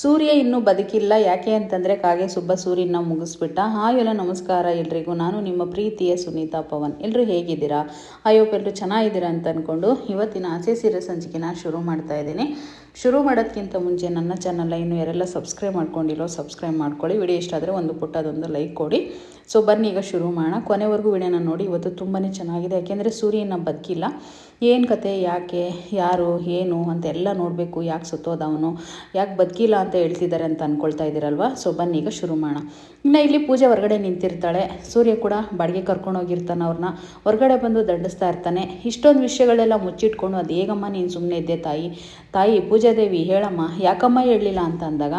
ಸೂರ್ಯ ಇನ್ನೂ ಬದುಕಿಲ್ಲ. ಯಾಕೆ ಅಂತಂದರೆ ಕಾಗೆ ಸುಬ್ಬ ಸೂರ್ಯನ ಮುಗಿಸ್ಬಿಟ್ಟ. ಹಾಯ್ ಎಲ್ಲ ನಮಸ್ಕಾರ ಎಲ್ರಿಗೂ. ನಾನು ನಿಮ್ಮ ಪ್ರೀತಿಯ ಸುನೀತಾ ಪವನ್. ಎಲ್ಲರೂ ಹೇಗಿದ್ದೀರಾ? ಹೋಪ್ ಎಲ್ಲರೂ ಚೆನ್ನಾಗಿದ್ದೀರಾ ಅಂತ ಅಂದ್ಕೊಂಡು ಇವತ್ತಿನ ಆಸೆ ಸೀರೆ ಸಂಚಿಕೆನ ಶುರು ಮಾಡ್ತಾ ಇದ್ದೀನಿ. ಶುರು ಮಾಡೋದಕ್ಕಿಂತ ಮುಂಚೆ ನನ್ನ ಚಾನಲ್ ಇನ್ನು ಯಾರೆಲ್ಲ ಸಬ್ಸ್ಕ್ರೈಬ್ ಮಾಡ್ಕೊಂಡಿರೋ ಸಬ್ಸ್ಕ್ರೈಬ್ ಮಾಡ್ಕೊಳ್ಳಿ. ವಿಡಿಯೋ ಇಷ್ಟ ಆದರೆ ಒಂದು ಪುಟ್ಟದೊಂದು ಲೈಕ್ ಕೊಡಿ. ಸೊ ಬನ್ನಿ ಈಗ ಶುರು ಮಾಡೋಣ. ಕೊನೆವರೆಗೂ ವಿಡಿಯೋನ ನೋಡಿ. ಇವತ್ತು ತುಂಬಾ ಚೆನ್ನಾಗಿದೆ. ಯಾಕೆಂದರೆ ಸೂರ್ಯನ ಬದುಕಿಲ್ಲ. ಏನು ಕತೆ, ಯಾಕೆ, ಯಾರು, ಏನು ಅಂತ ಎಲ್ಲ ನೋಡಬೇಕು. ಯಾಕೆ ಸುತ್ತೋದವನು, ಯಾಕೆ ಬದುಕಿಲ್ಲ ಅಂತ ಹೇಳ್ತಿದ್ದಾರೆ ಅಂತ ಅಂದ್ಕೊಳ್ತಾ ಇದ್ದೀರಲ್ವ. ಸೊ ಬನ್ನಿ ಈಗ ಶುರು ಮಾಡೋಣ. ಇನ್ನು ಇಲ್ಲಿ ಪೂಜೆ ಹೊರಗಡೆ ನಿಂತಿರ್ತಾಳೆ. ಸೂರ್ಯ ಕೂಡ ಬಾಡಿಗೆ ಕರ್ಕೊಂಡು ಹೋಗಿರ್ತಾನೆ. ಅವ್ರನ್ನ ಹೊರಗಡೆ ಬಂದು ದಂಡಿಸ್ತಾ ಇರ್ತಾನೆ. ಇಷ್ಟೊಂದು ವಿಷಯಗಳೆಲ್ಲ ಮುಚ್ಚಿಟ್ಕೊಂಡು ಅದು ಹೇಗಮ್ಮ ನೀನು ಸುಮ್ಮನೆ ಇದ್ದೆ ತಾಯಿ ಪೂಜಾದೇವಿ ಹೇಳಮ್ಮ, ಯಾಕಮ್ಮ ಹೇಳಲಿಲ್ಲ ಅಂತ ಅಂದಾಗ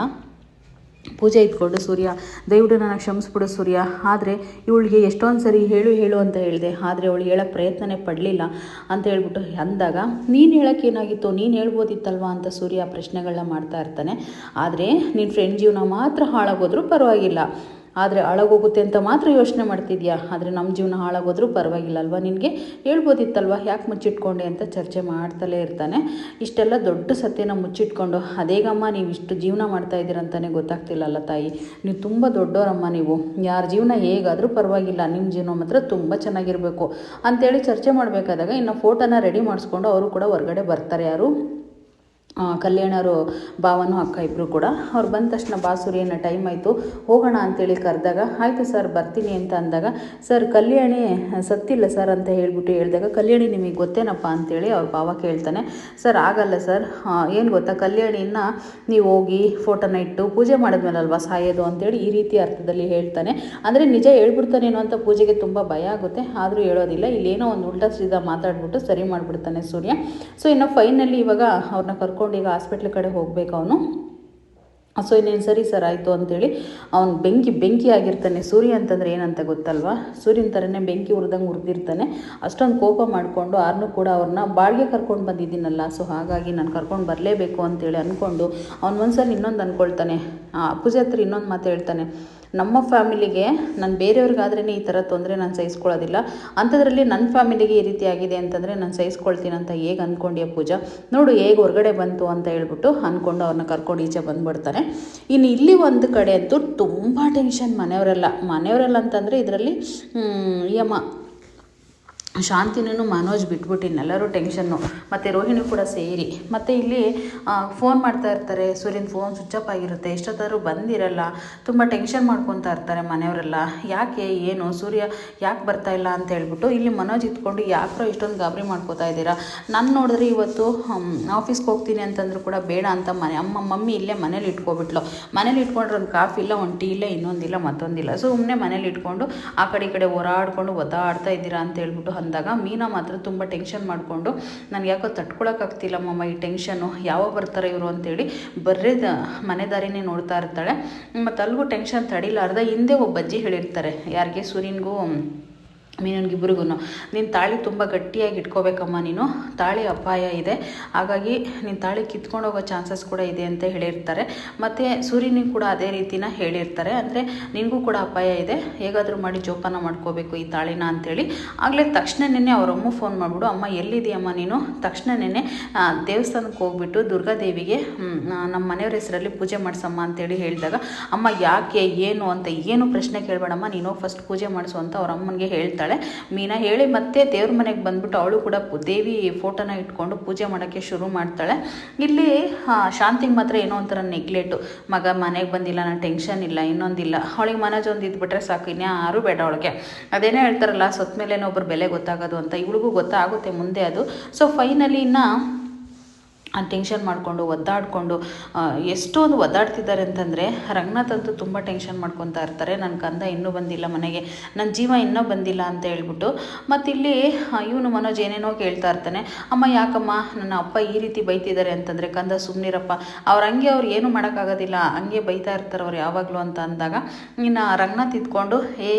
ಪೂಜೆ ಇದ್ಕೊಂಡು ಸೂರ್ಯ, ದಯವಿಟ್ಟು ನನಗೆ ಕ್ಷಮಿಸ್ಬಿಡು ಸೂರ್ಯ, ಆದರೆ ಇವಳಿಗೆ ಎಷ್ಟೊಂದು ಸರಿ ಹೇಳು ಅಂತ ಹೇಳಿದೆ, ಆದರೆ ಅವಳು ಹೇಳೋಕ್ಕೆ ಪ್ರಯತ್ನನೇ ಪಡಲಿಲ್ಲ ಅಂತ ಹೇಳ್ಬಿಟ್ಟು ಅಂದಾಗ, ನೀನು ಹೇಳೋಕ್ಕೇನಾಗಿತ್ತು, ನೀನು ಹೇಳ್ಬೋದಿತ್ತಲ್ವಾ ಅಂತ ಸೂರ್ಯ ಪ್ರಶ್ನೆಗಳನ್ನ ಮಾಡ್ತಾ ಇರ್ತಾನೆ. ಆದರೆ ನಿನ್ನ ಫ್ರೆಂಡ್ ಜೀವನ ಮಾತ್ರ ಹಾಳಾಗೋದ್ರೂ ಪರವಾಗಿಲ್ಲ, ಆದರೆ ಹಾಳಾಗೋಗುತ್ತೆ ಅಂತ ಮಾತ್ರ ಯೋಚನೆ ಮಾಡ್ತಿದ್ಯಾ, ಆದರೆ ನಮ್ಮ ಜೀವನ ಹಾಳಾಗೋದ್ರೂ ಪರವಾಗಿಲ್ಲ ಅಲ್ವಾ, ನಿನಗೆ ಹೇಳ್ಬೋದಿತ್ತಲ್ವ, ಯಾಕೆ ಮುಚ್ಚಿಟ್ಕೊಂಡೆ ಅಂತ ಚರ್ಚೆ ಮಾಡ್ತಲೇ ಇರ್ತಾನೆ. ಇಷ್ಟೆಲ್ಲ ದೊಡ್ಡ ಸತ್ಯನ ಮುಚ್ಚಿಟ್ಕೊಂಡು ಅದೇಗಮ್ಮ ನೀವು ಇಷ್ಟು ಜೀವನ ಮಾಡ್ತಾ ಇದ್ದೀರಂತಾನೆ ಗೊತ್ತಾಗ್ತಿಲ್ಲಲ್ಲ ತಾಯಿ, ನೀವು ತುಂಬ ದೊಡ್ಡವರಮ್ಮ, ನೀವು ಯಾರ ಜೀವನ ಹೇಗಾದರೂ ಪರವಾಗಿಲ್ಲ, ನಿಮ್ಮ ಜೀವನ ಮಾತ್ರ ತುಂಬ ಚೆನ್ನಾಗಿರಬೇಕು ಅಂತೇಳಿ ಚರ್ಚೆ ಮಾಡಬೇಕಾದಾಗ ಇನ್ನು ಫೋಟೋನ ರೆಡಿ ಮಾಡಿಸ್ಕೊಂಡು ಅವರು ಕೂಡ ಹೊರಗಡೆ ಬರ್ತಾರೆ. ಯಾರು, ಕಲ್ಯಾಣರು ಭಾವನು ಅಕ್ಕ ಇಬ್ಬರು ಕೂಡ. ಅವ್ರು ಬಂದ ತಕ್ಷಣ ಬಾ ಸೂರ್ಯನ ಟೈಮ್ ಆಯಿತು ಹೋಗೋಣ ಅಂತೇಳಿ ಕರೆದಾಗ, ಆಯಿತು ಸರ್ ಬರ್ತೀನಿ ಅಂತ ಅಂದಾಗ, ಸರ್ ಕಲ್ಯಾಣಿ ಸತ್ತಿಲ್ಲ ಸರ್ ಅಂತ ಹೇಳಿದಾಗ, ಕಲ್ಯಾಣಿ ನಿಮಗೆ ಗೊತ್ತೇನಪ್ಪ ಅಂತೇಳಿ ಅವ್ರ ಭಾವ ಕೇಳ್ತಾನೆ. ಸರ್ ಆಗಲ್ಲ ಸರ್, ಏನು ಗೊತ್ತಾ, ಕಲ್ಯಾಣಿನ ನೀವು ಹೋಗಿ ಫೋಟೋನ ಇಟ್ಟು ಪೂಜೆ ಮಾಡಿದ್ಮೇಲಲ್ವಾ ಸಾಯೋದು ಅಂತೇಳಿ ಈ ರೀತಿ ಅರ್ಥದಲ್ಲಿ ಹೇಳ್ತಾನೆ. ಅಂದರೆ ನಿಜ ಹೇಳ್ಬಿಡ್ತಾನೇನೋ ಅಂತ ಪೂಜೆಗೆ ತುಂಬ ಭಯ ಆಗುತ್ತೆ, ಆದರೂ ಹೇಳೋದಿಲ್ಲ. ಇಲ್ಲೇನೋ ಒಂದು ಉಲ್ಟಾ ಸೀದಾ ಮಾತಾಡ್ಬಿಟ್ಟು ಸರಿ ಮಾಡಿಬಿಡ್ತಾನೆ ಸೂರ್ಯ. ಸೊ ಇನ್ನು ಫೈನಲಿ ಇವಾಗ ಅವ್ರನ್ನ ಕರ್ಕೊಂಡು ಈಗ ಹಾಸ್ಪಿಟ್ಲ್ ಕಡೆ ಹೋಗ್ಬೇಕು ಅವನು. ಸೊ ಇನ್ನೇನು ಸರಿ ಸರ್ ಆಯಿತು ಅಂತೇಳಿ ಅವ್ನು ಬೆಂಕಿ ಆಗಿರ್ತಾನೆ. ಸೂರ್ಯ ಅಂತಂದರೆ ಏನಂತ ಗೊತ್ತಲ್ವಾ, ಸೂರ್ಯನ ಥರನೇ ಬೆಂಕಿ ಉರಿದಿರ್ತಾನೆ. ಅಷ್ಟೊಂದು ಕೋಪ ಮಾಡಿಕೊಂಡು ಆರ್ನೂ ಕೂಡ ಅವ್ರನ್ನ ಬಾಡಿಗೆ ಕರ್ಕೊಂಡು ಬಂದಿದ್ದೀನಲ್ಲ, ಸೊ ಹಾಗಾಗಿ ನಾನು ಕರ್ಕೊಂಡು ಬರಲೇಬೇಕು ಅಂತೇಳಿ ಅಂದ್ಕೊಂಡು ಅವ್ನ ಮನಸ್ಸಲ್ಲಿ ಇನ್ನೊಂದು ಅಂದ್ಕೊಳ್ತಾನೆ. ಪೂಜೆ ಹತ್ರ ಇನ್ನೊಂದು ಮಾತು ಹೇಳ್ತಾನೆ, ನಮ್ಮ ಫ್ಯಾಮಿಲಿಗೆ ನಾನು ಬೇರೆಯವ್ರಿಗಾದ್ರೇ ಈ ಥರ ತೊಂದರೆ ನಾನು ಸಹಿಸ್ಕೊಳ್ಳೋದಿಲ್ಲ, ಅಂಥದ್ರಲ್ಲಿ ನನ್ನ ಫ್ಯಾಮಿಲಿಗೆ ಈ ರೀತಿ ಆಗಿದೆ ಅಂತಂದರೆ ನಾನು ಸಹಿಸ್ಕೊಳ್ತೀನಿ ಅಂತ ಹೇಗೆ ಅಂದ್ಕೊಂಡ್ಯಾ ಪೂಜಾ, ನೋಡು ಹೇಗೆ ಹೊರಗಡೆ ಬಂತು ಅಂತ ಹೇಳ್ಬಿಟ್ಟು ಅಂದ್ಕೊಂಡು ಅವ್ರನ್ನ ಕರ್ಕೊಂಡು ಈಚೆ ಬಂದುಬಿಡ್ತಾರೆ. ಇನ್ನು ಇಲ್ಲಿ ಒಂದು ಕಡೆ ಅಂತೂ ತುಂಬ ಟೆನ್ಷನ್ ಮನೆಯವರೆಲ್ಲ ಅಂತಂದರೆ ಇದರಲ್ಲಿ ಯಮ ಶಾಂತಿನೂ ಮನೋಜ್ ಬಿಟ್ಬಿಟ್ಟು ಇನ್ನೆಲ್ಲರೂ ಟೆನ್ಷನ್ನು, ಮತ್ತು ರೋಹಿಣಿ ಕೂಡ ಸೇರಿ. ಮತ್ತು ಇಲ್ಲಿ ಫೋನ್ ಮಾಡ್ತಾ ಇರ್ತಾರೆ. ಸೂರ್ಯನ ಫೋನ್ ಸ್ವಿಚ್ ಆಫ್ ಆಗಿರುತ್ತೆ, ಎಷ್ಟೊತ್ತಾದರೂ ಬಂದಿರಲ್ಲ. ತುಂಬ ಟೆನ್ಷನ್ ಮಾಡ್ಕೊತಾ ಇರ್ತಾರೆ ಮನೆಯವರೆಲ್ಲ. ಯಾಕೆ ಏನು ಸೂರ್ಯ ಯಾಕೆ ಬರ್ತಾ ಇಲ್ಲ ಅಂತ ಹೇಳ್ಬಿಟ್ಟು ಇಲ್ಲಿ ಮನೋಜ್ ಇಟ್ಕೊಂಡು ಯಾಕ್ರೋ ಇಷ್ಟೊಂದು ಗಾಬರಿ ಮಾಡ್ಕೋತಾ ಇದ್ದೀರಾ, ನಾನು ನೋಡಿದ್ರೆ ಇವತ್ತು ಆಫೀಸ್ಗೆ ಹೋಗ್ತೀನಿ ಅಂತಂದ್ರೂ ಕೂಡ ಬೇಡ ಅಂತ ಮಮ್ಮಿ ಇಲ್ಲೇ ಮನೇಲಿ ಇಟ್ಕೊಬಿಟ್ಲು. ಮನೇಲಿ ಇಟ್ಕೊಂಡ್ರೆ ಒಂದು ಕಾಫಿ ಇಲ್ಲ, ಒಂದು ಟೀ ಇಲ್ಲ, ಇನ್ನೊಂದಿಲ್ಲ ಮತ್ತೊಂದಿಲ್ಲ, ಸುಮ್ಮನೆ ಮನೇಲಿ ಇಟ್ಕೊಂಡು ಆ ಕಡೆ ಈ ಕಡೆ ಓಡಾಡ್ಕೊಂಡು ಒದ್ದಾಡ್ತಾ ಇದ್ದೀರಾ ಅಂತ ಹೇಳ್ಬಿಟ್ಟು ಅಂದಾಗ ಮೀನಾ ಮಾತ್ರ ತುಂಬ ಟೆನ್ಷನ್ ಮಾಡಿಕೊಂಡು, ನನಗೆ ಯಾಕೋ ತಡ್ಕೊಳಕ್ಕಾಗ್ತಿಲ್ಲ ಮಮ್ಮ ಈ ಟೆನ್ಷನ್ನು, ಯಾವಾಗ ಬರ್ತಾರೆ ಇವರು ಅಂತೇಳಿ ಬರ್ರೇ ಮನೆ ದಾರಿನೇ ನೋಡ್ತಾ ಇರ್ತಾಳೆ. ಮತ್ತು ಅಲ್ಲಿಗೂ ಟೆನ್ಷನ್ ತಡಿಲಾರ್ದ ಹಿಂದೆ ಒಬ್ಬ ಅಜ್ಜಿ ಹೇಳಿರ್ತಾರೆ, ಯಾರಿಗೆ, ಸೂರ್ಯನಿಗೂ ಮೀನನ್ಗಿಬ್ರಿಗೂ, ನೀನು ತಾಳಿ ತುಂಬ ಗಟ್ಟಿಯಾಗಿ ಇಟ್ಕೋಬೇಕಮ್ಮ, ನೀನು ತಾಳಿ ಅಪಾಯ ಇದೆ, ಹಾಗಾಗಿ ನೀನು ತಾಳಿ ಕಿತ್ಕೊಂಡು ಹೋಗೋ ಚಾನ್ಸಸ್ ಕೂಡ ಇದೆ ಅಂತ ಹೇಳಿರ್ತಾರೆ. ಮತ್ತು ಸೂರ್ಯನಿಗೆ ಕೂಡ ಅದೇ ರೀತಿನ ಹೇಳಿರ್ತಾರೆ, ಅಂದರೆ ನಿನಗೂ ಕೂಡ ಅಪಾಯ ಇದೆ, ಹೇಗಾದರೂ ಮಾಡಿ ಜೋಪಾನ ಮಾಡ್ಕೋಬೇಕು ಈ ತಾಳಿನ ಅಂತೇಳಿ. ಆಗಲೇ ತಕ್ಷಣನೇ ಅವರಮ್ಮ ಫೋನ್ ಮಾಡಿಬಿಡು, ಅಮ್ಮ ಎಲ್ಲಿದೆಯಮ್ಮ ನೀನು, ತಕ್ಷಣನೇ ದೇವಸ್ಥಾನಕ್ಕೆ ಹೋಗ್ಬಿಟ್ಟು ದುರ್ಗಾದೇವಿಗೆ ನಮ್ಮ ಮನೆಯವ್ರ ಹೆಸರಲ್ಲಿ ಪೂಜೆ ಮಾಡಿಸಮ್ಮ ಅಂತೇಳಿ ಹೇಳಿದಾಗ, ಅಮ್ಮ ಯಾಕೆ ಏನು ಅಂತ ಏನು ಪ್ರಶ್ನೆ ಕೇಳಬೇಡಮ್ಮ, ನೀನು ಫಸ್ಟ್ ಪೂಜೆ ಮಾಡಿಸು ಅಂತ ಅವ್ರ ಅಮ್ಮನಿಗೆ ಹೇಳ್ತಾಳೆ ಮೀನಾ. ಹೇಳಿ ಮತ್ತೆ ದೇವ್ರ ಮನೆಗೆ ಬಂದ್ಬಿಟ್ಟು ಅವಳು ಕೂಡ ದೇವಿ ಫೋಟೋನ ಇಟ್ಕೊಂಡು ಪೂಜೆ ಮಾಡೋಕ್ಕೆ ಶುರು ಮಾಡ್ತಾಳೆ. ಇಲ್ಲಿ ಶಾಂತಿಗೆ ಮಾತ್ರ ಏನೋ ಒಂಥರ ನೆಗ್ಲೆಟು, ಮಗ ಮನೆಗೆ ಬಂದಿಲ್ಲ, ನಾನು ಟೆನ್ಷನ್ ಇಲ್ಲ, ಇನ್ನೊಂದಿಲ್ಲ, ಅವಳಿಗೆ ಮನೋಜ್ ಒಂದು ಇದ್ಬಿಟ್ರೆ ಸಾಕು, ಇನ್ಯಾರೂ ಬೇಡ ಅವಳಿಗೆ. ಅದೇನೇ ಹೇಳ್ತಾರಲ್ಲ, ಸತ್ ಮೇಲೇನೋ ಒಬ್ಬರು ಬೆಲೆ ಗೊತ್ತಾಗೋದು ಅಂತ, ಇವಳಿಗೂ ಗೊತ್ತಾಗುತ್ತೆ ಮುಂದೆ ಅದು. ಸೊ ಫೈನಲಿ ಟೆನ್ಷನ್ ಮಾಡಿಕೊಂಡು ಒದ್ದಾಡಿಕೊಂಡು ಎಷ್ಟೊಂದು ಒದ್ದಾಡ್ತಿದ್ದಾರೆ ಅಂತಂದರೆ, ರಂಗನಾಥ್ ಅಂತೂ ತುಂಬ ಟೆನ್ಷನ್ ಮಾಡ್ಕೊತಾ ಇರ್ತಾರೆ, ನನ್ನ ಕಂದ ಇನ್ನೂ ಬಂದಿಲ್ಲ ಮನೆಗೆ, ನನ್ನ ಜೀವ ಇನ್ನೂ ಬಂದಿಲ್ಲ ಅಂತ ಹೇಳ್ಬಿಟ್ಟು. ಮತ್ತಿಲ್ಲಿ ಇವನು ಮನೋಜ್ ಏನೇನೋ ಕೇಳ್ತಾ ಇರ್ತಾನೆ, ಅಮ್ಮ ಯಾಕಮ್ಮ ನನ್ನ ಅಪ್ಪ ಈ ರೀತಿ ಬೈತಿದ್ದಾರೆ ಅಂತಂದರೆ, ಕಂದ ಸುಮ್ಮನಿರಪ್ಪ, ಅವ್ರು ಏನು ಮಾಡೋಕ್ಕಾಗೋದಿಲ್ಲ, ಹಂಗೆ ಬೈತಾ ಇರ್ತಾರೆ ಅವ್ರು ಯಾವಾಗಲೂ ಅಂತ ಅಂದಾಗ, ಇನ್ನು ರಂಗನಾಥ್ ಇದ್ಕೊಂಡು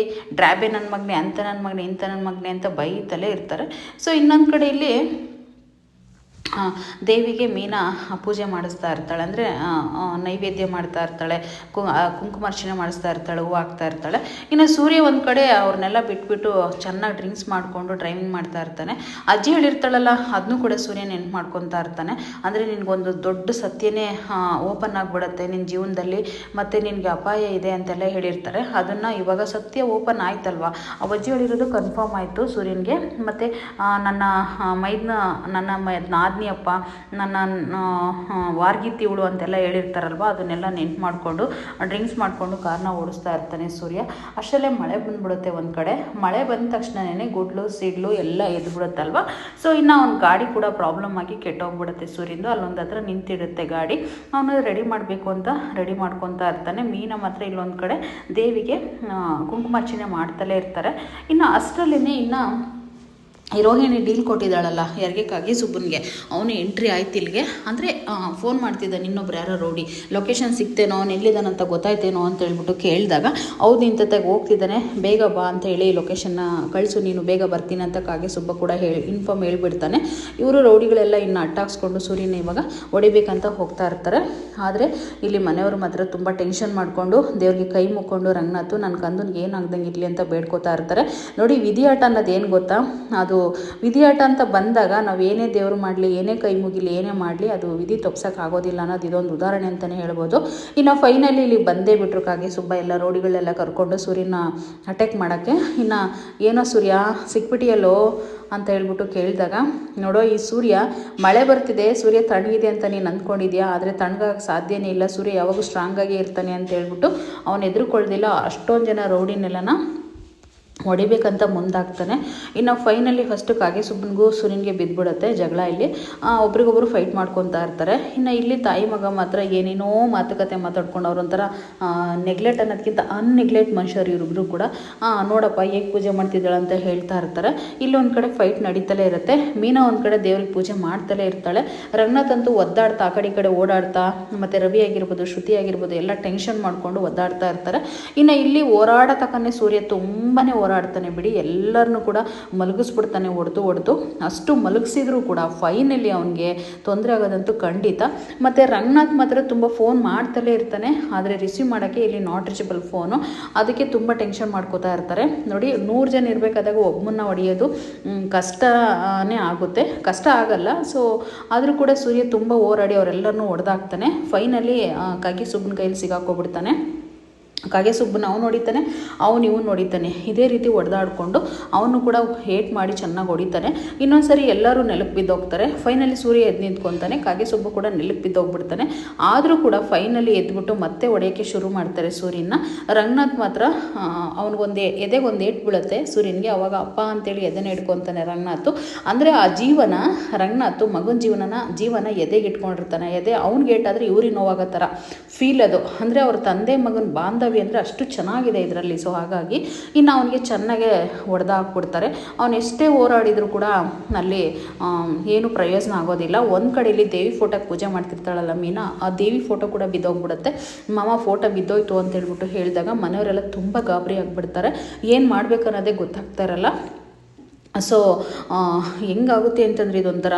ಡ್ರಾಬೆ ನನ್ನ ಮಗನೇ, ಅಂತ ನನ್ನ ಮಗನೇ, ಇಂಥ ನನ್ನ ಮಗನೇ ಅಂತ ಬೈತಲೇ ಇರ್ತಾರೆ. ಸೊ ಇನ್ನೊಂದು ಕಡೆ ಇಲ್ಲಿ ದೇವಿಗೆ ಮೀನಾ ಪೂಜೆ ಮಾಡಿಸ್ತಾ ಇರ್ತಾಳೆ, ಅಂದರೆ ನೈವೇದ್ಯ ಮಾಡ್ತಾ ಇರ್ತಾಳೆ, ಕುಂಕುಮಾರ್ಚನೆ ಮಾಡಿಸ್ತಾ ಇರ್ತಾಳೆ, ಹೂವು ಹಾಕ್ತಾ ಇರ್ತಾಳೆ. ಇನ್ನು ಸೂರ್ಯ ಒಂದು ಕಡೆ ಅವ್ರನ್ನೆಲ್ಲ ಬಿಟ್ಬಿಟ್ಟು ಚೆನ್ನಾಗಿ ಡ್ರಿಂಕ್ಸ್ ಮಾಡಿಕೊಂಡು ಡ್ರೈವಿಂಗ್ ಮಾಡ್ತಾ ಇರ್ತಾನೆ. ಅಜ್ಜಿ ಹೇಳಿರ್ತಾಳಲ್ಲ ಅದನ್ನೂ ಕೂಡ ಸೂರ್ಯ ನೆನ್ಪು ಮಾಡ್ಕೊತಾ ಇರ್ತಾನೆ. ಅಂದರೆ ನಿನಗೊಂದು ದೊಡ್ಡ ಸತ್ಯನೇ ಓಪನ್ ಆಗಿಬಿಡುತ್ತೆ ನಿನ್ನ ಜೀವನದಲ್ಲಿ, ಮತ್ತು ನಿನಗೆ ಅಪಾಯ ಇದೆ ಅಂತೆಲ್ಲ ಹೇಳಿರ್ತಾರೆ. ಅದನ್ನು ಇವಾಗ ಸತ್ಯ ಓಪನ್ ಆಯ್ತಲ್ವ, ಆ ಅಜ್ಜಿ ಹೇಳಿರೋದು ಕನ್ಫರ್ಮ್ ಆಯಿತು ಸೂರ್ಯನಿಗೆ. ಮತ್ತು ನನ್ನ ನಾದ್ನಿಯಪ್ಪ, ನನ್ನ ವಾರ್ಗಿತ್ತಿ ಇವಳು ಅಂತೆಲ್ಲ ಹೇಳಿರ್ತಾರಲ್ವ, ಅದನ್ನೆಲ್ಲ ನೆನ್ಪು ಮಾಡಿಕೊಂಡು ಡ್ರಿಂಕ್ಸ್ ಮಾಡಿಕೊಂಡು ಕಾರ್ನ ಓಡಿಸ್ತಾ ಇರ್ತಾನೆ ಸೂರ್ಯ. ಅಷ್ಟರಲ್ಲೇ ಮಳೆ ಬಂದುಬಿಡುತ್ತೆ. ಒಂದು ಕಡೆ ಮಳೆ ಬಂದ ತಕ್ಷಣವೇ ಗುಡ್ಲು ಸಿಡ್ಲು ಎಲ್ಲ ಎದ್ಬಿಡುತ್ತಲ್ವ. ಸೊ ಇನ್ನು ಅವ್ನ ಗಾಡಿ ಕೂಡ ಪ್ರಾಬ್ಲಮ್ ಆಗಿ ಕೆಟ್ಟೋಗ್ಬಿಡುತ್ತೆ ಸೂರ್ಯಂದು. ಅಲ್ಲೊಂದು ಹತ್ರ ನಿಂತಿರುತ್ತೆ ಗಾಡಿ. ಅವನು ರೆಡಿ ಮಾಡಬೇಕು ಅಂತ ರೆಡಿ ಮಾಡ್ಕೊತಾ ಇರ್ತಾನೆ. ಮೀನ ಮಾತ್ರ ಇಲ್ಲೊಂದು ಕಡೆ ದೇವಿಗೆ ಕುಂಕುಮಾರ್ಚನೆ ಮಾಡ್ತಲೇ ಇರ್ತಾರೆ. ಇನ್ನು ಅಷ್ಟರಲ್ಲೇ ಇನ್ನು ಈ ರೋಹಿಣಿ ಡೀಲ್ ಕೊಟ್ಟಿದ್ದಾಳಲ್ಲ ಯಾರಿಗೆ, ಕಾಗೇಸುಬ್ಬನಿಗೆ, ಅವನು ಎಂಟ್ರಿ ಆಯ್ತು ಇಲ್ಲಿಗೆ. ಅಂದರೆ ಫೋನ್ ಮಾಡ್ತಿದ್ದಾನೆ ಇನ್ನೊಬ್ರು ಯಾರೋ ರೌಡಿ, ಲೊಕೇಶನ್ ಸಿಗ್ತೇನೋ, ಅವ್ನು ಎಲ್ಲಿದ್ದಾನಂತ ಗೊತ್ತಾಯ್ತೇನೋ ಅಂತ ಹೇಳ್ಬಿಟ್ಟು ಕೇಳಿದಾಗ ಹೌದು ಇಂಥತ್ತಾಗ ಹೋಗ್ತಿದ್ದಾನೆ, ಬೇಗ ಬಾ ಅಂತ ಹೇಳಿ ಲೊಕೇಶನ್ನ ಕಳಿಸು, ನೀನು ಬೇಗ ಬರ್ತೀನಿ ಅಂತ ಕಾಗೇಸುಬ್ಬ ಕೂಡ ಇನ್ಫಾರ್ಮ್ ಹೇಳಿಬಿಡ್ತಾನೆ. ಇವರು ರೌಡಿಗಳೆಲ್ಲ ಇನ್ನು ಅಟ್ಟಾಕ್ಸ್ಕೊಂಡು ಸೂರ್ಯನ ಇವಾಗ ಹೊಡಿಬೇಕಂತ ಹೋಗ್ತಾ ಇರ್ತಾರೆ. ಆದರೆ ಇಲ್ಲಿ ಮನೆಯವರು ಮಾತ್ರ ತುಂಬ ಟೆನ್ಷನ್ ಮಾಡಿಕೊಂಡು ದೇವ್ರಿಗೆ ಕೈ ಮುಕ್ಕೊಂಡು ರಂಗನಾಥ್ ನನ್ನ ಕಂದನಿಗೆ ಏನಾಗ್ದಂಗೆ ಇರಲಿ ಅಂತ ಬೇಡ್ಕೋತಾ ಇರ್ತಾರೆ. ನೋಡಿ, ವಿಧಿಯಾಟ ಅನ್ನೋದು ಏನು ಗೊತ್ತಾ, ಅದು ವಿಧಿಯಾಟ ಅಂತ ಬಂದಾಗ ನಾವು ಏನೇ ದೇವರು ಮಾಡಲಿ, ಏನೇ ಕೈ ಮುಗಿಲಿ, ಏನೇ ಮಾಡಲಿ ಅದು ವಿಧಿ ತಪ್ಸೋಕ್ಕಾಗೋದಿಲ್ಲ ಅನ್ನೋದು ಇದೊಂದು ಉದಾಹರಣೆ ಅಂತಲೇ ಹೇಳ್ಬೋದು. ಇನ್ನು ಫೈನಲಿ ಇಲ್ಲಿ ಬಂದೇ ಬಿಟ್ಟರು ಕಾಗೇಸುಬ್ಬ ಎಲ್ಲ ರೋಡಿಗಳೆಲ್ಲ ಕರ್ಕೊಂಡು ಸೂರ್ಯನ ಅಟ್ಯಾಕ್ ಮಾಡೋಕ್ಕೆ. ಇನ್ನು ಏನೋ ಸೂರ್ಯ ಸಿಕ್ಬಿಟ್ಟಿಯಲ್ಲೋ ಅಂತ ಹೇಳ್ಬಿಟ್ಟು ಕೇಳಿದಾಗ, ನೋಡೋ ಈ ಸೂರ್ಯ ಮಳೆ ಬರ್ತಿದೆ, ಸೂರ್ಯ ತಣ್ಣಗಿದೆ ಅಂತ ನೀನು ಅಂದ್ಕೊಂಡಿದ್ಯಾ, ಆದರೆ ತಣ್ಣಗಾಗಕ್ಕೆ ಸಾಧ್ಯನೇ ಇಲ್ಲ, ಸೂರ್ಯ ಯಾವಾಗೂ ಸ್ಟ್ರಾಂಗಾಗೇ ಇರ್ತಾನೆ ಅಂತ ಹೇಳ್ಬಿಟ್ಟು ಅವನು ಎದುರುಕೊಳ್ದಿಲ್ಲ. ಅಷ್ಟೊಂದು ಜನ ರೌಡಿನೆಲ್ಲನ ಹೊಡಿಬೇಕಂತ ಮುಂದಾಗ್ತಾನೆ. ಇನ್ನು ಫೈನಲಿ ಫಸ್ಟು ಕಾಗೇಸುಬ್ಬನಿಗೂ ಸೂರ್ಯನಿಗೆ ಬಿದ್ದುಬಿಡುತ್ತೆ ಜಗಳ. ಇಲ್ಲಿ ಒಬ್ರಿಗೊಬ್ರು ಫೈಟ್ ಮಾಡ್ಕೊತಾ ಇರ್ತಾರೆ. ಇನ್ನು ಇಲ್ಲಿ ತಾಯಿ ಮಗ ಮಾತ್ರ ಏನೇನೋ ಮಾತುಕತೆ ಮಾತಾಡ್ಕೊಂಡು ಅವ್ರೊಂಥರ ನೆಗ್ಲೆಕ್ಟ್ ಅನ್ನೋದಕ್ಕಿಂತ ಅನ್ನೆಗ್ಲೆಕ್ಟ್ ಮನುಷ್ಯರು ಇವರಿಬ್ರು ಕೂಡ. ನೋಡಪ್ಪ ಹೇಗೆ ಪೂಜೆ ಮಾಡ್ತಿದ್ದಾಳೆ ಅಂತ ಹೇಳ್ತಾ ಇರ್ತಾರೆ. ಇಲ್ಲೊಂದು ಕಡೆ ಫೈಟ್ ನಡೀತಲೇ ಇರುತ್ತೆ. ಮೀನಾ ಒಂದು ಕಡೆ ದೇವ್ರಿಗೆ ಪೂಜೆ ಮಾಡ್ತಲೇ ಇರ್ತಾಳೆ. ರಂಗನಾಥ್ ಅಂತೂ ಒದ್ದಾಡ್ತಾ ಆ ಕಡೆ ಓಡಾಡ್ತಾ, ಮತ್ತು ರವಿ ಆಗಿರ್ಬೋದು, ಶ್ರುತಿ ಆಗಿರ್ಬೋದು ಎಲ್ಲ ಟೆನ್ಷನ್ ಮಾಡಿಕೊಂಡು ಒದ್ದಾಡ್ತಾ ಇರ್ತಾರೆ. ಇನ್ನು ಇಲ್ಲಿ ಹೋರಾಡತಕ್ಕನೆ ಸೂರ್ಯ ತುಂಬಾ ಹೋರಾಡ್ತಾನೆ ಬಿಡಿ, ಎಲ್ಲರನ್ನೂ ಕೂಡ ಮಲಗಿಸ್ಬಿಡ್ತಾನೆ ಹೊಡೆದು. ಅಷ್ಟು ಮಲಗಿಸಿದ್ರು ಕೂಡ ಫೈನಲಿ ಅವನಿಗೆ ತೊಂದರೆ ಆಗೋದಂತೂ ಖಂಡಿತ. ಮತ್ತು ರಂಗನಾಥ್ ಮಾತ್ರ ತುಂಬ ಫೋನ್ ಮಾಡ್ತಲೇ ಇರ್ತಾನೆ, ಆದರೆ ರಿಸೀವ್ ಮಾಡೋಕ್ಕೆ ಇಲ್ಲಿ ನಾಟ್ ರೀಚಬಲ್ ಫೋನು. ಅದಕ್ಕೆ ತುಂಬ ಟೆನ್ಷನ್ ಮಾಡ್ಕೋತಾ ಇರ್ತಾರೆ. ನೋಡಿ, 100 ಜನ ಇರಬೇಕಾದಾಗ ಒಬ್ಬನ್ನ ಹೊಡೆಯೋದು ಕಷ್ಟನೇ ಆಗುತ್ತೆ, ಕಷ್ಟ ಆಗಲ್ಲ. ಸೊ ಆದರೂ ಕೂಡ ಸೂರ್ಯ ತುಂಬ ಹೋರಾಡಿ ಅವರೆಲ್ಲರನ್ನೂ ಹೊಡೆದಾಕ್ತಾನೆ. ಫೈನಲಿ ಕಾಗೇಸುಬ್ಬನ ಕೈಯಲ್ಲಿ ಸಿಗಾಕೋಗ್ಬಿಡ್ತಾನೆ. ಕಾಗೇಸುಬ್ಬನ ಅವನು ಹೊಡಿತಾನೆ, ಇವನು ಹೊಡಿತಾನೆ. ಇದೇ ರೀತಿ ಹೊಡೆದಾಡಿಕೊಂಡು ಅವನು ಕೂಡ ಹೇಟ್ ಮಾಡಿ ಚೆನ್ನಾಗಿ ಹೊಡಿತಾನೆ. ಇನ್ನೊಂದು ಸರಿ ಎಲ್ಲರೂ ನೆಲಕ್ಕೆ ಬಿದ್ದೋಗ್ತಾರೆ. ಫೈನಲಿ ಸೂರ್ಯ ಎದ್ದು ನಿಂತ್ಕೊತಾನೆ, ಕಾಗೇಸುಬ್ಬ ಕೂಡ ನೆಲಕ್ಕೆ ಬಿದ್ದೋಗ್ಬಿಡ್ತಾನೆ. ಆದರೂ ಕೂಡ ಫೈನಲಿ ಎದ್ಬಿಟ್ಟು ಮತ್ತೆ ಹೊಡೆಯೋಕ್ಕೆ ಶುರು ಮಾಡ್ತಾರೆ ಸೂರ್ಯನ. ರಂಗನಾಥ್ ಮಾತ್ರ ಅವನಿಗೊಂದು ಎದೆಗೊಂದು ಏಟು ಬೀಳುತ್ತೆ ಸೂರ್ಯನಿಗೆ. ಅವಾಗ ಅಪ್ಪ ಅಂತೇಳಿ ಎದೆನ ಇಟ್ಕೊತಾನೆ ರಂಗನಾಥ್. ಅಂದರೆ ಆ ಜೀವನ ರಂಗನಾಥ್ ಮಗನ ಜೀವನ ಎದೆಗೆ ಇಟ್ಕೊಂಡಿರ್ತಾನೆ. ಎದೆ ಅವ್ನಿಗೆ ಏಟಾದರೆ ಇವ್ರಿಗೆ ನೋವಾಗೋ ಥರ ಫೀಲ್ ಅದು. ಅಂದರೆ ಅವ್ರ ತಂದೆ ಮಗನ ಬಾಂಧವ್ಯ ಅಂದರೆ ಅಷ್ಟು ಚೆನ್ನಾಗಿದೆ ಇದರಲ್ಲಿ. ಸೊ ಹಾಗಾಗಿ ಇನ್ನು ಅವನಿಗೆ ಚೆನ್ನಾಗೆ ಹೊಡೆದಾಕ್ಬಿಡ್ತಾರೆ. ಅವನು ಎಷ್ಟೇ ಹೋರಾಡಿದರೂ ಕೂಡ ಅಲ್ಲಿ ಏನು ಪ್ರಯೋಜನ ಆಗೋದಿಲ್ಲ. ಒಂದು ಕಡೆಯಲ್ಲಿ ದೇವಿ ಫೋಟೋಕ್ಕೆ ಪೂಜೆ ಮಾಡ್ತಿರ್ತಾಳಲ್ಲ ಮೀನಾ, ಆ ದೇವಿ ಫೋಟೋ ಕೂಡ ಬಿದ್ದೋಗ್ಬಿಡುತ್ತೆ. ಮಾಮ ಫೋಟೋ ಬಿದ್ದೋಯ್ತು ಅಂತ ಹೇಳ್ಬಿಟ್ಟು ಹೇಳಿದಾಗ ಮನೆಯವರೆಲ್ಲ ತುಂಬ ಗಾಬರಿ ಆಗಿಬಿಡ್ತಾರೆ. ಏನು ಮಾಡಬೇಕು ಅನ್ನೋದೇ ಗೊತ್ತಾಗ್ತಾ ಇರಲ್ಲ. ಸೊ ಹೆಂಗಾಗುತ್ತೆ ಅಂತಂದರೆ ಇದೊಂಥರ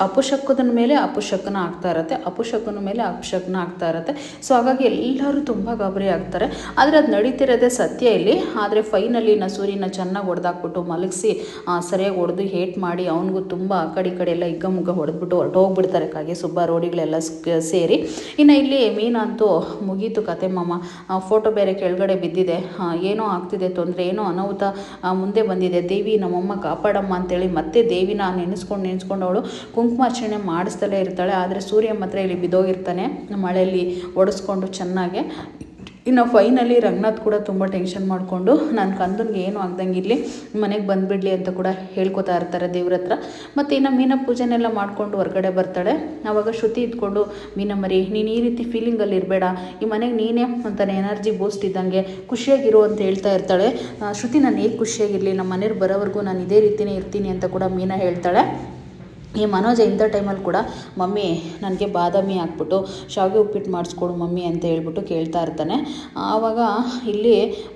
ಅಪಶಕುನ ಮೇಲೆ ಅಪಶಕನ ಆಗ್ತಾ ಇರುತ್ತೆ, ಅಪಶಕನ ಮೇಲೆ ಅಪಶಕನ ಆಗ್ತಾ ಇರುತ್ತೆ. ಸೊ ಹಾಗಾಗಿ ಎಲ್ಲರೂ ತುಂಬ ಗಾಬರಿ ಆಗ್ತಾರೆ. ಆದರೆ ಅದು ನಡೀತಿರೋದೇ ಸತ್ಯ ಇಲ್ಲಿ. ಆದರೆ ಫೈನಲಿ ಸೂರ್ಯನ ಚೆನ್ನಾಗಿ ಹೊಡೆದಾಕ್ಬಿಟ್ಟು ಮಲಗಿಸಿ ಸರಿಯಾಗಿ ಹೊಡೆದು ಹೇಟ್ ಮಾಡಿ ಅವನಿಗೂ ತುಂಬ ಆ ಕಡೆ ಎಲ್ಲ ಹಿಗ್ಗಮುಗ್ಗ ಹೊಡೆದ್ಬಿಟ್ಟು ಹೊರಟೋಗ್ಬಿಡ್ತಾರೆ ಕಾಗೇಸುಬ್ಬ ರೋಡಿಗಳೆಲ್ಲ ಸೇರಿ. ಇನ್ನು ಇಲ್ಲಿ ಮೀನಾ ಅಂತೂ ಮುಗೀತು ಕತೆ ಮಾಮ, ಫೋಟೋ ಬೇರೆ ಕೆಳಗಡೆ ಬಿದ್ದಿದೆ, ಏನೋ ಆಗ್ತಿದೆ ತೊಂದರೆ, ಏನೋ ಅನಾಹುತ ಮುಂದೆ ಬಂದಿದೆ, ದೇವಿ ನಮ್ಮಮ್ಮ ಕಾಪಾಡಮ್ಮ ಅಂತೇಳಿ ಮತ್ತೆ ದೇವಿನ ನೆನೆಸ್ಕೊಂಡು ಅವಳು ಕುಂಕುಮಾರ್ಚನೆ ಮಾಡಿಸ್ತಲೇ ಇರ್ತಾಳೆ. ಆದರೆ ಸೂರ್ಯ ಮಾತ್ರ ಇಲ್ಲಿ ಬಿದ್ದೋಗಿರ್ತಾನೆ ಮಳೆಯಲ್ಲಿ ಒಡಿಸ್ಕೊಂಡು ಚೆನ್ನಾಗೆ. ಇನ್ನು ಫೈನಲಿ ರಂಗನಾಥ್ ಕೂಡ ತುಂಬ ಟೆನ್ಷನ್ ಮಾಡಿಕೊಂಡು ನನ್ನ ಕಂದನಿಗೆ ಏನೂ ಆಗ್ದಂಗೆ ಇರಲಿ, ಮನೆಗೆ ಬಂದುಬಿಡಲಿ ಅಂತ ಕೂಡ ಹೇಳ್ಕೊತಾ ಇರ್ತಾರೆ ದೇವ್ರ ಹತ್ರ. ಮತ್ತು ಇನ್ನು ಮೀನ ಪೂಜೆನೆಲ್ಲ ಮಾಡಿಕೊಂಡು ಹೊರಗಡೆ ಬರ್ತಾಳೆ. ಆವಾಗ ಶ್ರುತಿ ಇದ್ಕೊಂಡು, ಮೀನಮ್ಮರಿ ನೀನು ಈ ರೀತಿ ಫೀಲಿಂಗಲ್ಲಿ ಇರಬೇಡ, ಈ ಮನೆಗೆ ನೀನೇ ಅಂತಾನೆ ಎನರ್ಜಿ ಬೂಸ್ಟ್ ಇದ್ದಂಗೆ ಖುಷಿಯಾಗಿರು ಅಂತ ಹೇಳ್ತಾ ಇರ್ತಾಳೆ. ಶ್ರುತಿ ನಾನು ಹೇಗೆ ಖುಷಿಯಾಗಿರಲಿ, ನಮ್ಮ ಮನೆಯವ್ರು ಬರೋವರೆಗೂ ನಾನು ಇದೇ ರೀತಿಯೇ ಇರ್ತೀನಿ ಅಂತ ಕೂಡ ಮೀನಾ ಹೇಳ್ತಾಳೆ. ಈ ಮನೋಜ ಇಂಥ ಟೈಮಲ್ಲಿ ಕೂಡ ಮಮ್ಮಿ ನನಗೆ ಬಾದಾಮಿ ಹಾಕ್ಬಿಟ್ಟು ಶಾವಿಗೆ ಉಪ್ಪಿಟ್ಟು ಮಾಡಿಸ್ಕೊಡು ಮಮ್ಮಿ ಅಂತ ಹೇಳ್ಬಿಟ್ಟು ಕೇಳ್ತಾ ಇರ್ತಾನೆ. ಆವಾಗ ಇಲ್ಲಿ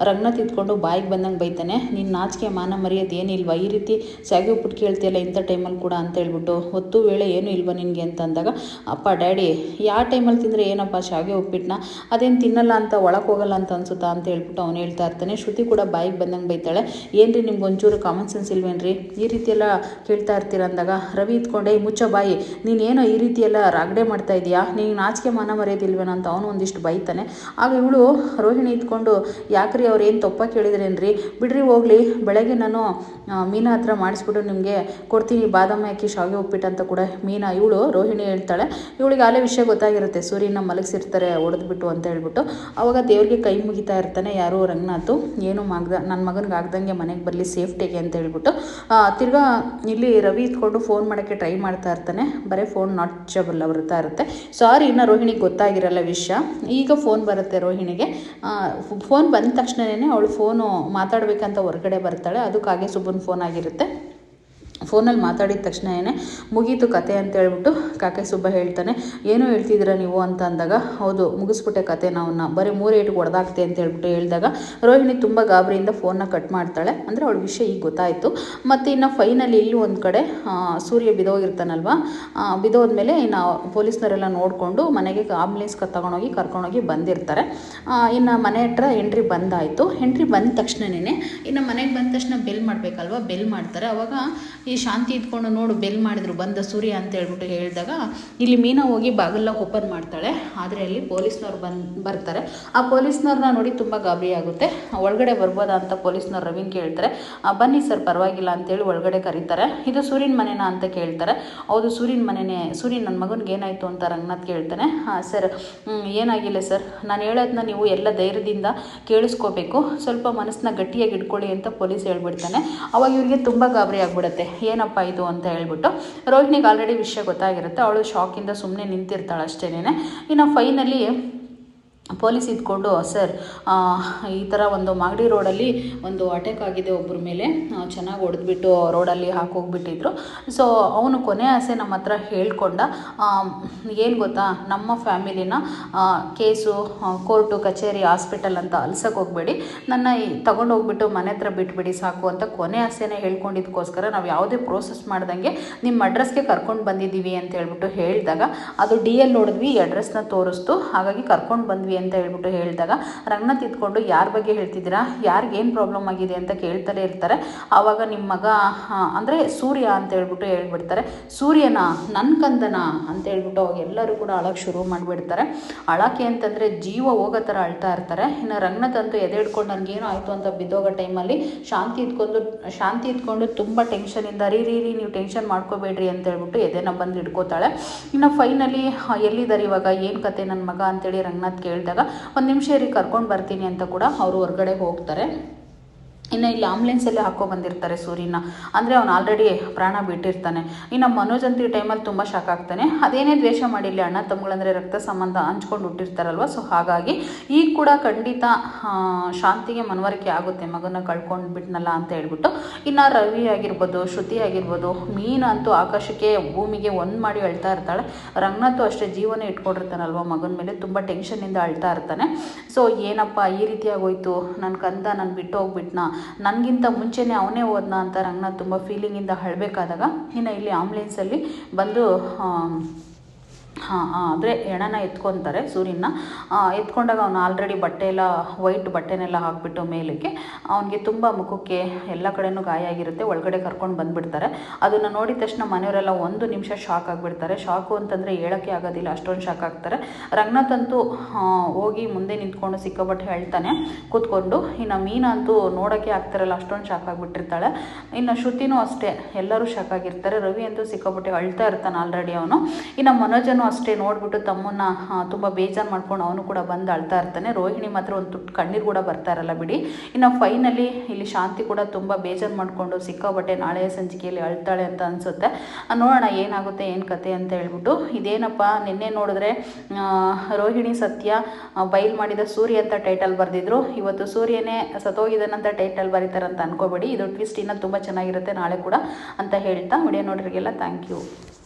ರಂಗನಾಥ್ ಇದ್ಕೊಂಡು ಬಾಯಿಗೆ ಬಂದಂಗೆ ಬೈತಾನೆ, ನೀನು ನಾಚಿಕೆ ಮಾನ ಮರ್ಯಾದೆ ಏನಿಲ್ವಾ, ಈ ರೀತಿ ಶಾವಿಗೆ ಉಪ್ಪಿಟ್ಟು ಕೇಳ್ತೀಯಲ್ಲ ಇಂಥ ಟೈಮಲ್ಲಿ ಕೂಡ ಅಂತ ಹೇಳ್ಬಿಟ್ಟು, ಹೊತ್ತು ವೇಳೆ ಏನೂ ಇಲ್ವಾ ನಿನಗೆ ಅಂತ ಅಂದಾಗ, ಅಪ್ಪ ಡ್ಯಾಡಿ ಯಾವ ಟೈಮಲ್ಲಿ ತಿಂದರೆ ಏನಪ್ಪ ಶಾವಿಗೆ ಉಪ್ಪಿಟ್ಟನ್ನ, ಅದೇನು ತಿನ್ನಲ್ಲ ಅಂತ ಒಳಗೆ ಹೋಗಲ್ಲ ಅಂತ ಅನ್ಸುತ್ತಾ ಅಂತ ಹೇಳ್ಬಿಟ್ಟು ಅವನು ಹೇಳ್ತಾ ಇರ್ತಾನೆ. ಶ್ರುತಿ ಕೂಡ ಬಾಯಿಗೆ ಬಂದಂಗೆ ಬೈತಾಳೆ, ಏನ್ರಿ ನಿಮ್ಗೆ ಒಂಚೂರು ಕಾಮನ್ ಸೆನ್ಸ್ ಇಲ್ವೇನ್ರಿ, ಈ ರೀತಿ ಎಲ್ಲ ಕೇಳ್ತಾ ಇರ್ತೀರ ಅಂದಾಗ ರವಿ ಇದ್ಕೊಂಡೆ, ಮುಚ್ಚ ಬಾಯಿ, ನೀನೇನೋ ಈ ರೀತಿ ಎಲ್ಲ ರಾಗಡೆ ಮಾಡ್ತಾ ಇದೆಯಾ, ನೀನು ನಾಚಿಕೆ ಮಾನ ಮರ್ಯಾದಿಲ್ವೇನೋ ಅಂತ ಅವನು ಒಂದಿಷ್ಟು ಬೈತಾನೆ. ಆಗ ಇವಳು ರೋಹಿಣಿ ಇದ್ಕೊಂಡು, ಯಾಕ್ರಿ ಅವ್ರು ಏನು ತಪ್ಪ ಕೇಳಿದ್ರೇನ್ರಿ, ಬಿಡ್ರಿ ಹೋಗ್ಲಿ, ಬೆಳಗ್ಗೆ ನಾನು ಮೀನಾ ಹತ್ರ ಮಾಡಿಸ್ಬಿಟ್ಟು ನಿಮಗೆ ಕೊಡ್ತೀನಿ ಬಾದಾಮಿ ಹಾಕಿ ಶಾವಿಗೆ ಉಪ್ಪಿಟ್ಟು ಅಂತ ಕೂಡ ಇವಳು ರೋಹಿಣಿ ಹೇಳ್ತಾಳೆ. ಇವಳಿಗೆ ಆಲೇ ವಿಷಯ ಗೊತ್ತಾಗಿರುತ್ತೆ, ಸೂರ್ಯನ ಮಲಗಿಸಿರ್ತಾರೆ ಹೊಡೆದ್ಬಿಟ್ಟು ಅಂತ ಹೇಳ್ಬಿಟ್ಟು. ಅವಾಗ ದೇವ್ರಿಗೆ ಕೈ ಮುಗಿತಾ ಇರ್ತಾನೆ ಯಾರು ರಂಗನಾಥು, ಏನು ನನ್ನ ಮಗನಿಗೆ ಆಗ್ದಂಗೆ ಮನೆಗೆ ಬರಲಿ ಸೇಫ್ಟಿಗೆ ಅಂತ ಹೇಳ್ಬಿಟ್ಟು. ತಿರ್ಗಾ ಇಲ್ಲಿ ರವಿ ಇದ್ಕೊಂಡು ಫೋನ್ ಮಾಡೋಕ್ಕೆ ಟ್ರೈ ಮಾಡ್ತಾ ಇರ್ತಾನೆ, ಬರೀ ಫೋನ್ ನಾಟ್ ರೀಚಬಲ್ ಬರ್ತಾ ಇರುತ್ತೆ. ಸಾರಿ, ಇನ್ನು ರೋಹಿಣಿಗೆ ಗೊತ್ತಾಗಿರಲ್ಲ ವಿಷಯ. ಈಗ ಫೋನ್ ಬರುತ್ತೆ ರೋಹಿಣಿಗೆ. ಫೋನ್ ಬಂದ ತಕ್ಷಣವೇ ಅವಳು ಫೋನು ಮಾತಾಡಬೇಕಂತ ಹೊರಗಡೆ ಬರ್ತಾಳೆ. ಅದು ಕಾಗೆ ಸುಬ್ಬನ ಫೋನ್ ಆಗಿರುತ್ತೆ. ಫೋನಲ್ಲಿ ಮಾತಾಡಿದ ತಕ್ಷಣ ಮುಗೀತು ಕತೆ ಅಂತ ಹೇಳ್ಬಿಟ್ಟು ಕಾಕೆ ಸುಬ್ಬ ಹೇಳ್ತಾನೆ, ಏನೋ ಹೇಳ್ತಿದ್ದೀರಾ ನೀವು ಅಂತ ಅಂದಾಗ, ಹೌದು ಮುಗಿಸ್ಬಿಟ್ಟೆ ಕತೆ, ನಾವನ್ನ ಬರೀ 3 ಏಟಿಗೆ ಹೊಡೆದಾಕ್ತೆ ಅಂತ ಹೇಳ್ಬಿಟ್ಟು ಹೇಳಿದಾಗ ರೋಹಿಣಿ ತುಂಬ ಗಾಬರಿಯಿಂದ ಫೋನ್ನ ಕಟ್ ಮಾಡ್ತಾಳೆ. ಅಂದರೆ ಅವಳ ವಿಷಯ ಈಗ ಗೊತ್ತಾಯಿತು. ಮತ್ತು ಇನ್ನು ಫೈನಲಿ ಇಲ್ಲಿ ಒಂದು ಕಡೆ ಸೂರ್ಯ ಬಿದೋಗಿರ್ತಾನಲ್ವ, ಬಿದೋದ್ಮೇಲೆ ಇನ್ನು ಪೊಲೀಸ್ನವರೆಲ್ಲ ನೋಡಿಕೊಂಡು ಮನೆಗೆ ಆಂಬುಲೆನ್ಸ್ ತಗೊಂಡೋಗಿ ಕರ್ಕೊಂಡೋಗಿ ಬಂದಿರ್ತಾರೆ. ಇನ್ನು ಮನೆ ಹತ್ರ ಎಂಟ್ರಿ ಬಂದಾಯಿತು. ಎಂಟ್ರಿ ಬಂದ ತಕ್ಷಣವೇ ಇನ್ನು ಮನೆಗೆ ಬಂದ ತಕ್ಷಣ ಬೆಲ್ ಮಾಡಬೇಕಲ್ವ, ಬೆಲ್ ಮಾಡ್ತಾರೆ. ಅವಾಗ ಈ ಶಾಂತಿ ಇದ್ಕೊಂಡು, ನೋಡು ಬೆಲ್ ಮಾಡಿದ್ರು ಬಂದ ಸೂರ್ಯ ಅಂತ ಹೇಳ್ಬಿಟ್ಟು ಹೇಳಿದಾಗ ಇಲ್ಲಿ ಮೀನಾ ಹೋಗಿ ಬಾಗಿಲ ಓಪನ್ ಮಾಡ್ತಾಳೆ. ಆದರೆ ಅಲ್ಲಿ ಪೊಲೀಸ್ನವ್ರು ಬರ್ತಾರೆ. ಆ ಪೊಲೀಸ್ನವ್ರನ್ನ ನೋಡಿ ತುಂಬ ಗಾಬರಿ ಆಗುತ್ತೆ. ಒಳಗಡೆ ಬರ್ಬೋದಾ ಅಂತ ಪೊಲೀಸ್ನವ್ರು ರವಿನ ಕೇಳ್ತಾರೆ. ಬನ್ನಿ ಸರ್ ಪರವಾಗಿಲ್ಲ ಅಂತೇಳಿ ಒಳಗಡೆ ಕರೀತಾರೆ. ಇದು ಸೂರ್ಯನ ಮನೆನಾ ಅಂತ ಕೇಳ್ತಾರೆ. ಹೌದು ಸೂರ್ಯನ ಮನೆಯೇ. ಸೂರ್ಯನ ನನ್ನ ಮಗನಿಗೆ ಏನಾಯಿತು ಅಂತ ರಂಗನಾಥ್ ಕೇಳ್ತಾನೆ. ಸರ್ ಏನಾಗಿಲ್ಲ ಸರ್, ನಾನು ಹೇಳೋದನ್ನ ನೀವು ಎಲ್ಲ ಧೈರ್ಯದಿಂದ ಕೇಳಿಸ್ಕೋಬೇಕು, ಸ್ವಲ್ಪ ಮನಸ್ಸನ್ನ ಗಟ್ಟಿಯಾಗಿ ಇಟ್ಕೊಳ್ಳಿ ಅಂತ ಪೊಲೀಸ್ ಹೇಳ್ಬಿಡ್ತಾನೆ. ಅವಾಗ ಇವ್ರಿಗೆ ತುಂಬ ಗಾಬರಿ ಆಗ್ಬಿಡುತ್ತೆ, ಏನಪ್ಪ ಇದು ಅಂತ ಹೇಳ್ಬಿಟ್ಟು. ರೋಹಿಣಿಗೆ ಆಲ್ರೆಡಿ ವಿಷಯ ಗೊತ್ತಾಗಿರುತ್ತೆ. ಅವಳು ಶಾಕಿಂದ ಸುಮ್ಮನೆ ನಿಂತಿರ್ತಾಳೆ ಅಷ್ಟೇನೆ. ಇನ್ನು ಫೈನಲಿ ಪೊಲೀಸ್ ಇದ್ಕೊಂಡು, ಸರ್ ಈ ಥರ ಒಂದು ಮಾಗಡಿ ರೋಡಲ್ಲಿ ಒಂದು ಅಟ್ಯಾಕ್ ಆಗಿದೆ ಒಬ್ಬರ ಮೇಲೆ, ಚೆನ್ನಾಗಿ ಹೊಡೆದ್ಬಿಟ್ಟು ರೋಡಲ್ಲಿ ಹಾಕೋಗ್ಬಿಟ್ಟಿದ್ರು. ಸೊ ಅವನು ಕೊನೆ ಆಸೆ ನಮ್ಮ ಹತ್ರ ಹೇಳ್ಕೊಂಡ, ಏನು ಗೊತ್ತಾ, ನಮ್ಮ ಫ್ಯಾಮಿಲಿನ ಕೇಸು ಕೋರ್ಟು ಕಚೇರಿ ಹಾಸ್ಪಿಟಲ್ ಅಂತ ಅಲ್ಸಕ್ಕೆ ಹೋಗಬೇಡಿ, ನನ್ನ ತಗೊಂಡೋಗ್ಬಿಟ್ಟು ಮನೆ ಹತ್ರ ಬಿಟ್ಬಿಡಿ ಸಾಕು ಅಂತ ಕೊನೆ ಆಸೆನೇ ಹೇಳ್ಕೊಂಡಿದ್ದಕ್ಕೋಸ್ಕರ ನಾವು ಯಾವುದೇ ಪ್ರೋಸೆಸ್ ಮಾಡ್ದಂಗೆ ನಿಮ್ಮ ಅಡ್ರೆಸ್ಗೆ ಕರ್ಕೊಂಡು ಬಂದಿದ್ದೀವಿ ಅಂತ ಹೇಳ್ಬಿಟ್ಟು ಹೇಳಿದಾಗ, ಅದು DL ನೋಡಿದ್ವಿ, ಈ ಅಡ್ರೆಸ್ನ ತೋರಿಸ್ತು, ಹಾಗಾಗಿ ಕರ್ಕೊಂಡು ಬಂದ್ವಿ ಅಂತ ಹೇಳ್ಬಿಟ್ಟು ಹೇಳಿದಾಗ ರಂಗನಾಥ್ ಇದ್ಕೊಂಡು, ಯಾರ ಬಗ್ಗೆ ಹೇಳ್ತಿದ್ದೀರಾ, ಯಾರಿಗೇನು ಪ್ರಾಬ್ಲಮ್ ಆಗಿದೆ ಅಂತ ಕೇಳ್ತಾನೆ ಇರ್ತಾರೆ. ಆವಾಗ ನಿಮ್ಮ ಮಗ ಅಂದರೆ ಸೂರ್ಯ ಅಂತ ಹೇಳ್ಬಿಟ್ಟು ಹೇಳ್ಬಿಡ್ತಾರೆ. ಸೂರ್ಯನಾ, ನನ್ನ ಕಂದನ ಅಂತ ಹೇಳ್ಬಿಟ್ಟು ಅವಾಗ ಎಲ್ಲರೂ ಕೂಡ ಅಳಕ್ಕೆ ಶುರು ಮಾಡಿಬಿಡ್ತಾರೆ. ಅಳಕ್ಕೆ ಅಂತಂದರೆ ಜೀವ ಹೋಗೋ ಥರ ಅಳ್ತಾ ಇರ್ತಾರೆ. ಇನ್ನು ರಂಗನಾಥ್ ಅಂತೂ ಎದೆ ಹಿಡ್ಕೊಂಡು ನನಗೇನೋ ಆಯಿತು ಅಂತ ಬಿದ್ದೋಗೋ ಟೈಮಲ್ಲಿ ಶಾಂತಿ ಇದ್ಕೊಂಡು ತುಂಬ ಟೆನ್ಷನಿಂದ, ರೀ ನೀವು ಟೆನ್ಷನ್ ಮಾಡ್ಕೋಬೇಡ್ರಿ ಅಂತ ಹೇಳ್ಬಿಟ್ಟು ಎದೆನ ಬಂದು ಹಿಡ್ಕೋತಾಳೆ. ಇನ್ನು ಫೈನಲಿ ಎಲ್ಲಿದ್ದಾರೆ ಇವಾಗ, ಏನು ಕತೆ ನನ್ನ ಮಗ ಅಂತೇಳಿ ರಂಗನಾಥ್ ಕೇಳಿದಾಗ, ಒಂದು ನಿಮಿಷ ರೀ ಕರ್ಕೊಂಡು ಬರ್ತೀನಿ ಅಂತ ಕೂಡ ಅವರು ಹೊರಗಡೆ ಹೋಗ್ತಾರೆ. ಇನ್ನು ಇಲ್ಲಿ ಆಂಬುಲೆನ್ಸಲ್ಲಿ ಹಾಕೋ ಬಂದಿರ್ತಾರೆ ಸೂರ್ಯನ, ಅಂದರೆ ಅವನು ಆಲ್ರೆಡಿ ಪ್ರಾಣ ಬಿಟ್ಟಿರ್ತಾನೆ. ಇನ್ನು ಮನೋಜ್ ಅಂತ ಈ ಟೈಮಲ್ಲಿ ತುಂಬ ಶಾಕ್ ಆಗ್ತಾನೆ. ಅದೇನೇ ದ್ವೇಷ ಮಾಡಿರಲಿ, ಅಣ್ಣ ತಮ್ಮಗಳಂದರೆ ರಕ್ತ ಸಂಬಂಧ ಹಂಚ್ಕೊಂಡು ಹುಟ್ಟಿರ್ತಾರಲ್ವ, ಸೊ ಹಾಗಾಗಿ ಈಗ ಕೂಡ ಖಂಡಿತ ಶಾಂತಿಗೆ ಮನವರಿಕೆ ಆಗುತ್ತೆ, ಮಗನ ಕಳ್ಕೊಂಡು ಬಿಟ್ನಲ್ಲ ಅಂತ ಹೇಳ್ಬಿಟ್ಟು. ಇನ್ನು ರವಿ ಆಗಿರ್ಬೋದು, ಶ್ರುತಿ ಆಗಿರ್ಬೋದು, ಮೀನು ಅಂತೂ ಆಕಾಶಕ್ಕೆ ಭೂಮಿಗೆ ಒಂದು ಮಾಡಿ ಅಳ್ತಾ ಇರ್ತಾಳೆ. ರಂಗನಾಥ್ ಅಷ್ಟೇ ಜೀವನ ಇಟ್ಕೊಂಡಿರ್ತಾನಲ್ವ ಮಗನ ಮೇಲೆ, ತುಂಬ ಟೆನ್ಷನ್ನಿಂದ ಅಳ್ತಾ ಇರ್ತಾನೆ. ಸೊ ಏನಪ್ಪ ಈ ರೀತಿಯಾಗೋಯ್ತು, ನನ್ನ ಕಂದ ನನ್ನ ಬಿಟ್ಟು ಹೋಗ್ಬಿಟ್ನಾ, ನನಗಿಂತ ಮುಂಚೆನೇ ಅವನೇ ಹೋದ್ನಾ ಅಂತ ರಂಗನಾಥ್ ತುಂಬ ಫೀಲಿಂಗಿಂದ ಅಳಬೇಕಾದಾಗ, ಇನ್ನು ಇಲ್ಲಿ ಆಂಬುಲೆನ್ಸಲ್ಲಿ ಬಂದು ಅಂದರೆ ಹೆಣನ ಎತ್ಕೊತಾರೆ ಸೂರ್ಯನ. ಎತ್ಕೊಂಡಾಗ ಅವನು ಆಲ್ರೆಡಿ ಬಟ್ಟೆ ಎಲ್ಲ ವೈಟ್ ಬಟ್ಟೆನೆಲ್ಲ ಹಾಕಿಬಿಟ್ಟು ಮೇಲಕ್ಕೆ, ಅವನಿಗೆ ತುಂಬ ಮುಖಕ್ಕೆ ಎಲ್ಲ ಕಡೆನೂ ಗಾಯ ಆಗಿರುತ್ತೆ. ಒಳಗಡೆ ಕರ್ಕೊಂಡು ಬಂದುಬಿಡ್ತಾರೆ. ಅದನ್ನು ನೋಡಿದ ತಕ್ಷಣ ಮನೆಯವರೆಲ್ಲ ಒಂದು ನಿಮಿಷ ಶಾಕ್ ಆಗಿಬಿಡ್ತಾರೆ. ಶಾಕು ಅಂತಂದರೆ ಹೇಳೋಕ್ಕೆ ಆಗೋದಿಲ್ಲ, ಅಷ್ಟೊಂದು ಶಾಕ್ ಆಗ್ತಾರೆ. ರಂಗನಾಥ್ ಅಂತೂ ಹೋಗಿ ಮುಂದೆ ನಿಂತ್ಕೊಂಡು ಸಿಕ್ಕಾಪಟ್ಟೆ ಹೇಳ್ತಾನೆ ಕೂತ್ಕೊಂಡು. ಇನ್ನು ಮೀನಾ ಅಂತೂ ನೋಡೋಕ್ಕೆ ಆಗ್ತಾರಲ್ಲ, ಅಷ್ಟೊಂದು ಶಾಕ್ ಆಗಿಬಿಟ್ಟಿರ್ತಾಳೆ. ಇನ್ನು ಶ್ರುತಿನೂ ಅಷ್ಟೇ, ಎಲ್ಲರೂ ಶಾಕ್ ಆಗಿರ್ತಾರೆ. ರವಿ ಅಂತೂ ಸಿಕ್ಕಾಪಟ್ಟೆ ಅಳ್ತಾ ಇರ್ತಾನೆ ಆಲ್ರೆಡಿ ಅವನು. ಇನ್ನು ಮನೋಜನು ಅಷ್ಟೇ ನೋಡಿಬಿಟ್ಟು ತಮ್ಮನ್ನ ತುಂಬ ಬೇಜಾರು ಮಾಡ್ಕೊಂಡು ಅವನು ಕೂಡ ಬಂದು ಅಳ್ತಾ ಇರ್ತಾನೆ. ರೋಹಿಣಿ ಮಾತ್ರ ಒಂದು ತುಟ್ಟು ಕಣ್ಣೀರು ಕೂಡ ಬರ್ತಾ ಇರಲ್ಲ ಬಿಡಿ. ಇನ್ನು ಫೈನಲಿ ಇಲ್ಲಿ ಶಾಂತಿ ಕೂಡ ತುಂಬ ಬೇಜಾರು ಮಾಡಿಕೊಂಡು ಸಿಕ್ಕಾಬಟ್ಟೆ ನಾಳೆ ಸಂಚಿಕೆಯಲ್ಲಿ ಅಳ್ತಾಳೆ ಅಂತ ಅನಿಸುತ್ತೆ. ನೋಡೋಣ ಏನಾಗುತ್ತೆ ಏನು ಕತೆ ಅಂತ ಹೇಳ್ಬಿಟ್ಟು. ಇದೇನಪ್ಪ ನಿನ್ನೆ ನೋಡಿದ್ರೆ ರೋಹಿಣಿ ಸತ್ಯ ಬೈಲ್ ಮಾಡಿದ ಸೂರ್ಯ ಅಂತ ಟೈಟಲ್ ಬರೆದಿದ್ರು, ಇವತ್ತು ಸೂರ್ಯನೇ ಸತ್ತೋಗಿದ್ದಾನಂತ ಟೈಟಲ್ ಬರೀತಾರಂತ ಅನ್ಕೋಬೇಡಿ. ಇದು ಟ್ವಿಸ್ಟ್ ಇನ್ನೂ ತುಂಬ ಚೆನ್ನಾಗಿರುತ್ತೆ ನಾಳೆ ಕೂಡ ಅಂತ ಹೇಳ್ತಾ ವಿಡಿಯೋ ನೋಡ್ರಿಗೆಲ್ಲ ಥ್ಯಾಂಕ್ ಯು.